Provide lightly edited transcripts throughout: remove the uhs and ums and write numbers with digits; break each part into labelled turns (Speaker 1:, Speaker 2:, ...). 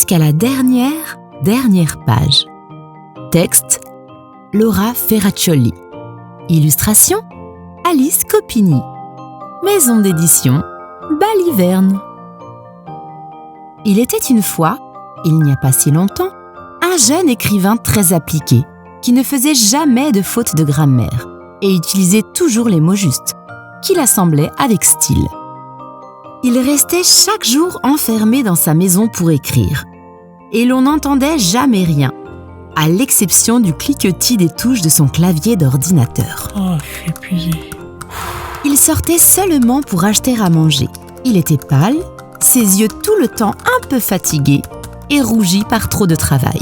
Speaker 1: jusqu'à la dernière page. Texte, Laura Ferraccioli. Illustration, Alice Copini. Maison d'édition, Baliverne. Il était une fois, il n'y a pas si longtemps, un jeune écrivain très appliqué qui ne faisait jamais de faute de grammaire et utilisait toujours les mots justes, qu'il assemblait avec style. Il restait chaque jour enfermé dans sa maison pour écrire, et l'on n'entendait jamais rien, à l'exception du cliquetis des touches de son clavier d'ordinateur.
Speaker 2: Oh, je suis épuisé.
Speaker 1: Il sortait seulement pour acheter à manger. Il était pâle, ses yeux tout le temps un peu fatigués et rougis par trop de travail.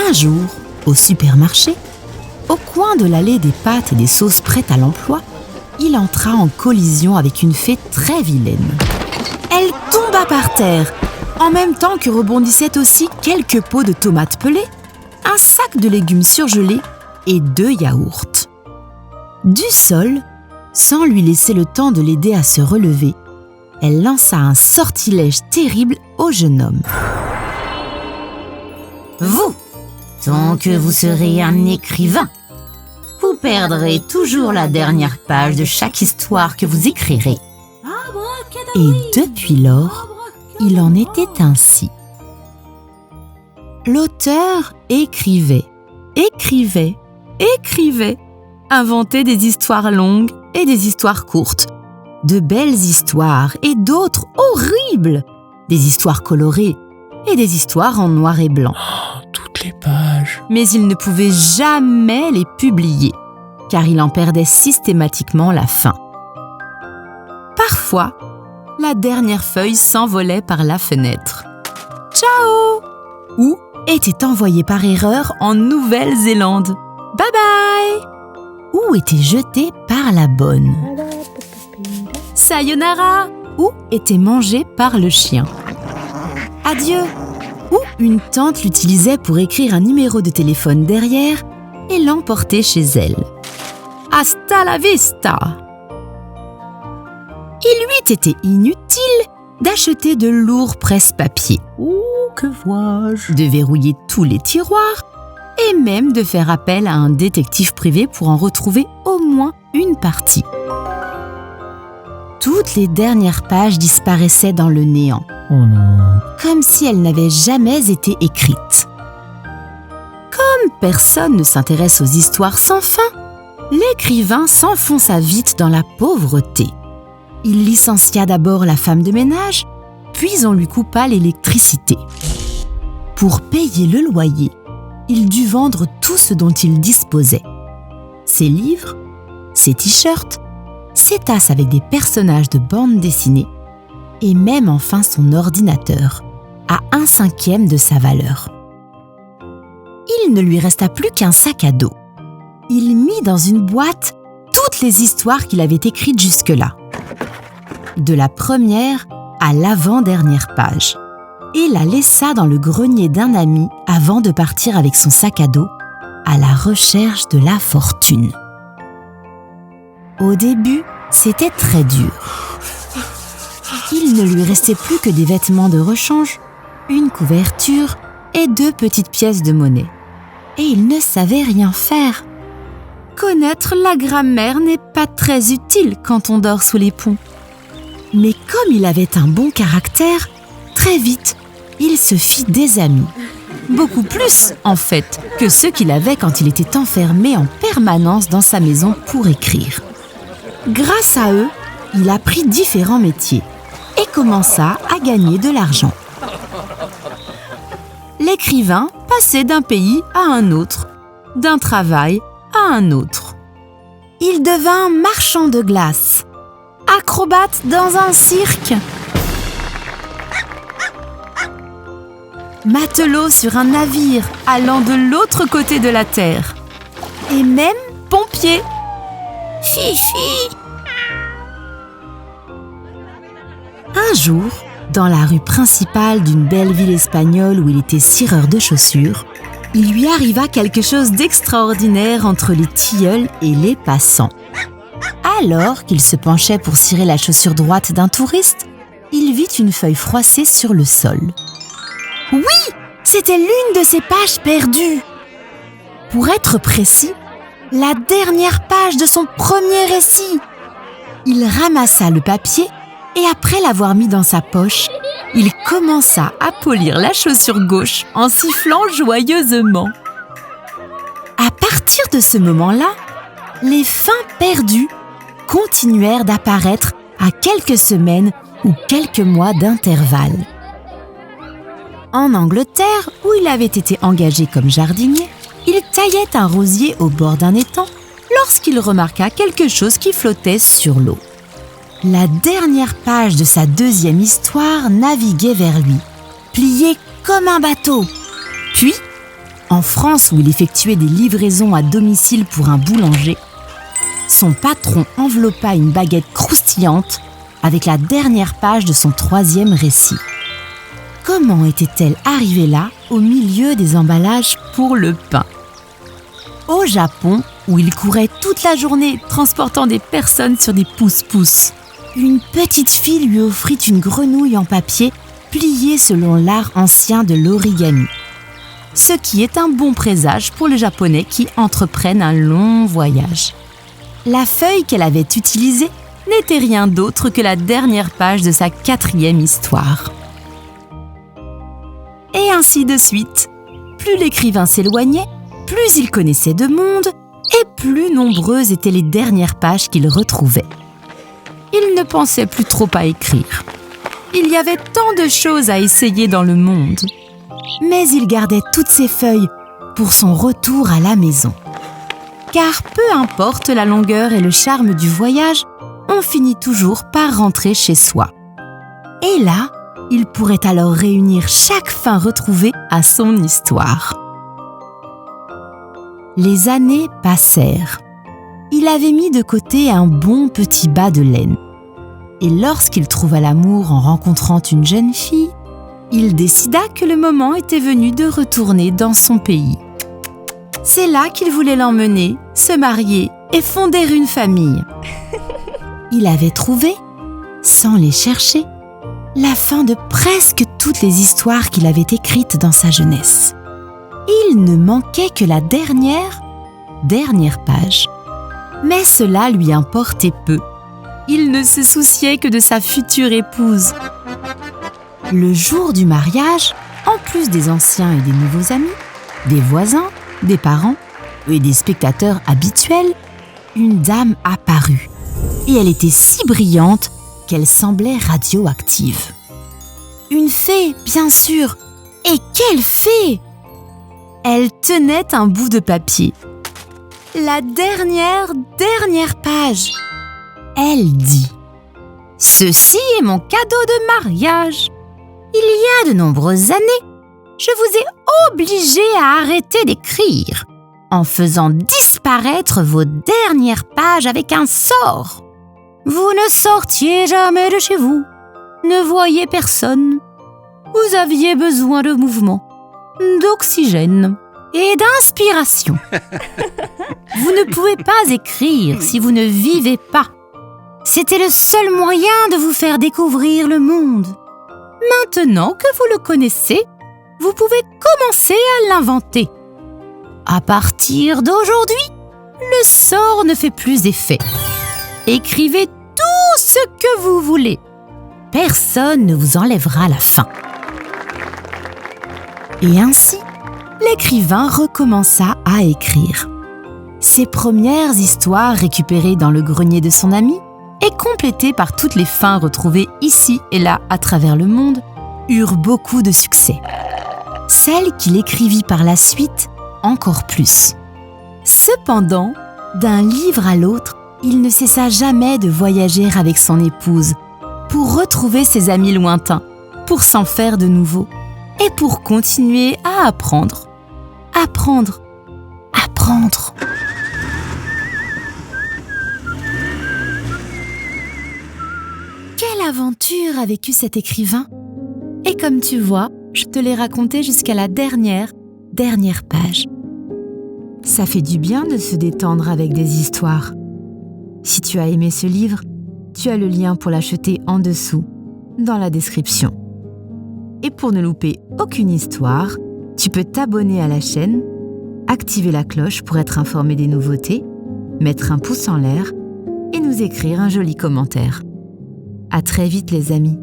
Speaker 1: Un jour, au supermarché, au coin de l'allée des pâtes et des sauces prêtes à l'emploi, il entra en collision avec une fée très vilaine. Elle tomba par terre, en même temps que rebondissaient aussi quelques pots de tomates pelées, un sac de légumes surgelés et 2 yaourts. Du sol, sans lui laisser le temps de l'aider à se relever, elle lança un sortilège terrible au jeune homme. « Vous, tant que vous serez un écrivain, vous perdrez toujours la dernière page de chaque histoire que vous écrirez. » Et depuis lors, il en était ainsi. L'auteur écrivait, inventait des histoires longues et des histoires courtes, de belles histoires et d'autres horribles, des histoires colorées et des histoires en noir et blanc.
Speaker 2: Toutes les pages.
Speaker 1: Mais il ne pouvait jamais les publier, car il en perdait systématiquement la fin. Parfois, la dernière feuille s'envolait par la fenêtre. Ciao! Ou était envoyée par erreur en Nouvelle-Zélande. Bye bye! Ou était jetée par la bonne. Sayonara! Ou était mangée par le chien. Adieu! Ou une tante l'utilisait pour écrire un numéro de téléphone derrière et l'emporter chez elle. Hasta la vista! Il lui était inutile d'acheter de lourds presse-papiers.
Speaker 2: Que vois-je?
Speaker 1: De verrouiller tous les tiroirs et même de faire appel à un détective privé pour en retrouver au moins une partie. Toutes les dernières pages disparaissaient dans le néant.
Speaker 2: Oh non.
Speaker 1: Comme si elles n'avaient jamais été écrites. Comme personne ne s'intéresse aux histoires sans fin, l'écrivain s'enfonça vite dans la pauvreté. Il licencia d'abord la femme de ménage, puis on lui coupa l'électricité. Pour payer le loyer, il dut vendre tout ce dont il disposait. Ses livres, ses t-shirts, ses tasses avec des personnages de bande dessinée, et même enfin son ordinateur, à 1/5 de sa valeur. Il ne lui resta plus qu'un sac à dos. Il mit dans une boîte toutes les histoires qu'il avait écrites jusque-là, de la première à l'avant-dernière page, et la laissa dans le grenier d'un ami avant de partir avec son sac à dos à la recherche de la fortune. Au début, c'était très dur. Il ne lui restait plus que des vêtements de rechange, une couverture et 2 petites pièces de monnaie. Et il ne savait rien faire. Connaître la grammaire n'est pas très utile quand on dort sous les ponts. Mais comme il avait un bon caractère, très vite, il se fit des amis. Beaucoup plus, en fait, que ceux qu'il avait quand il était enfermé en permanence dans sa maison pour écrire. Grâce à eux, il apprit différents métiers et commença à gagner de l'argent. L'écrivain passait d'un pays à un autre, d'un travail à un autre. Il devint marchand de glace, acrobate dans un cirque, matelot sur un navire allant de l'autre côté de la terre, et même pompier. Fifi! Un jour, dans la rue principale d'une belle ville espagnole où il était cireur de chaussures, il lui arriva quelque chose d'extraordinaire entre les tilleuls et les passants. Alors qu'il se penchait pour cirer la chaussure droite d'un touriste, il vit une feuille froissée sur le sol. Oui, c'était l'une de ses pages perdues. Pour être précis, la dernière page de son premier récit. Il ramassa le papier et après l'avoir mis dans sa poche, il commença à polir la chaussure gauche en sifflant joyeusement. À partir de ce moment-là, les fins perdues continuèrent d'apparaître à quelques semaines ou quelques mois d'intervalle. En Angleterre, où il avait été engagé comme jardinier, il taillait un rosier au bord d'un étang lorsqu'il remarqua quelque chose qui flottait sur l'eau. La dernière page de sa deuxième histoire naviguait vers lui, pliée comme un bateau. Puis, en France où il effectuait des livraisons à domicile pour un boulanger, son patron enveloppa une baguette croustillante avec la dernière page de son troisième récit. Comment était-elle arrivée là, au milieu des emballages pour le pain ? Au Japon, où il courait toute la journée transportant des personnes sur des pousse-pousse, une petite fille lui offrit une grenouille en papier pliée selon l'art ancien de l'origami. Ce qui est un bon présage pour les Japonais qui entreprennent un long voyage. La feuille qu'elle avait utilisée n'était rien d'autre que la dernière page de sa quatrième histoire. Et ainsi de suite. Plus l'écrivain s'éloignait, plus il connaissait de monde et plus nombreuses étaient les dernières pages qu'il retrouvait. Il ne pensait plus trop à écrire. Il y avait tant de choses à essayer dans le monde. Mais il gardait toutes ces feuilles pour son retour à la maison. Car peu importe la longueur et le charme du voyage, on finit toujours par rentrer chez soi. Et là, il pourrait alors réunir chaque fin retrouvée à son histoire. Les années passèrent. Il avait mis de côté un bon petit bas de laine. Et lorsqu'il trouva l'amour en rencontrant une jeune fille, il décida que le moment était venu de retourner dans son pays. C'est là qu'il voulait l'emmener, se marier et fonder une famille. Il avait trouvé, sans les chercher, la fin de presque toutes les histoires qu'il avait écrites dans sa jeunesse. Il ne manquait que la dernière page. Mais cela lui importait peu. Il ne se souciait que de sa future épouse. Le jour du mariage, en plus des anciens et des nouveaux amis, des voisins, des parents et des spectateurs habituels, une dame apparut. Et elle était si brillante qu'elle semblait radioactive. Une fée, bien sûr. Et quelle fée! Elle tenait un bout de papier. La dernière page. Elle dit « Ceci est mon cadeau de mariage. Il y a de nombreuses années, je vous ai obligé à arrêter d'écrire en faisant disparaître vos dernières pages avec un sort. Vous ne sortiez jamais de chez vous, ne voyiez personne. Vous aviez besoin de mouvement, d'oxygène et d'inspiration. Vous ne pouvez pas écrire si vous ne vivez pas. C'était le seul moyen de vous faire découvrir le monde. Maintenant que vous le connaissez, vous pouvez commencer à l'inventer. À partir d'aujourd'hui, le sort ne fait plus effet. Écrivez tout ce que vous voulez. Personne ne vous enlèvera la fin. » Et ainsi, l'écrivain recommença à écrire. Ses premières histoires récupérées dans le grenier de son ami et complétées par toutes les fins retrouvées ici et là à travers le monde, eurent beaucoup de succès. Celles qu'il écrivit par la suite, encore plus. Cependant, d'un livre à l'autre, il ne cessa jamais de voyager avec son épouse pour retrouver ses amis lointains, pour s'en faire de nouveaux et pour continuer à apprendre. Apprendre. Quelle aventure a vécu cet écrivain! Et comme tu vois, je te l'ai raconté jusqu'à la dernière page. Ça fait du bien de se détendre avec des histoires. Si tu as aimé ce livre, tu as le lien pour l'acheter en dessous, dans la description. Et pour ne louper aucune histoire, tu peux t'abonner à la chaîne, activer la cloche pour être informé des nouveautés, mettre un pouce en l'air et nous écrire un joli commentaire. À très vite les amis.